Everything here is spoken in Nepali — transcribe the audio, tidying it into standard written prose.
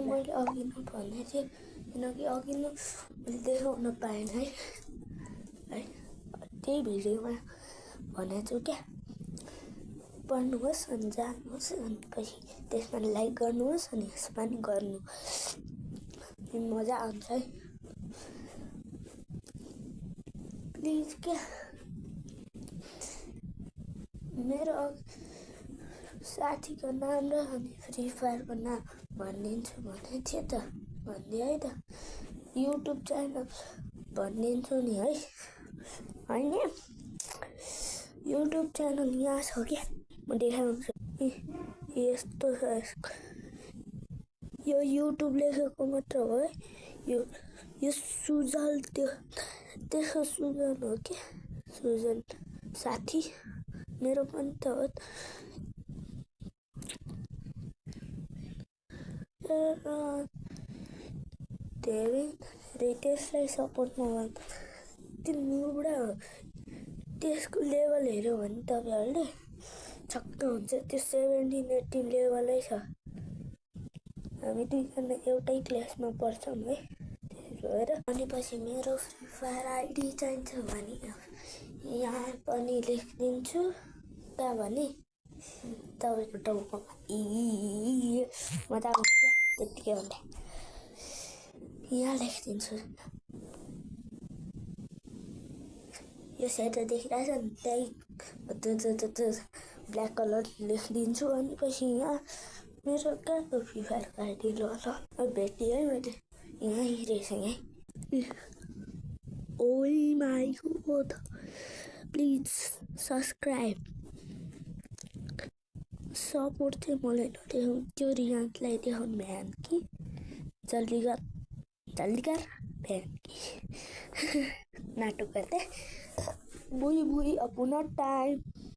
मैले अघि नै भन्दै थिएँ किनकि अघि नै मैले देखाउन पाएन है त्यही भिडियोमा भनेको छु क्या पढ्नुहोस् अनि जानुहोस् अनि पछि त्यसमा लाइक गर्नुहोस् अनि यसमा पनि गर्नु मजा आउँछ है प्लिज क्या मेरो साथीको नाम र अनि फ्री फायरको नाम भनिदिन्छु भनेको थिएँ त भनिदिएँ है त युट्युब च्यानल भनिदिन्छु नि है होइन युट्युब च्यानल यहाँ छ क्या म देखाउँछु यस्तो छ यो युट्युब लेखेको मात्र हो है यो सुजल त्यसको सुजन हो क्या सुजन साथी मेरो पनि त हो धेरै त्यसलाई सपोर्ट नगर्नु त्यो नुबडा हो त्यसको लेभल हेऱ्यो भने तपाईँहरूले छक्क हुन्छ त्यो 17-18 लेभलै छ हामी दुईजना एउटै क्लासमा पढ्छौँ है त्यसो भएर अनि पछि मेरो फ्री फायर आइडी चाहिन्छ भने यहाँ पनि लेखिदिन्छु कहाँ भने तपाईँको टाउकोमा मजा आउँछ त्यतिकै भन्दा यहाँ लेखिदिन्छु यो सेट देखिरहेछ नि त्यही ब्ल्याक कलर लेखिदिन्छु अनि पछि यहाँ मेरो कहाँको फ्री फायरको आइडी ल भेटेँ है मैले यहीँ रहेछ यहीँ ओइ my God please subscribe support चाहिँ मलाई नदेखाउनु त्यो रियान्सलाई देखाउनु भ्यान कि जल्दी कर भ्यान कि नाटक गर्दै बुई अपना टाइम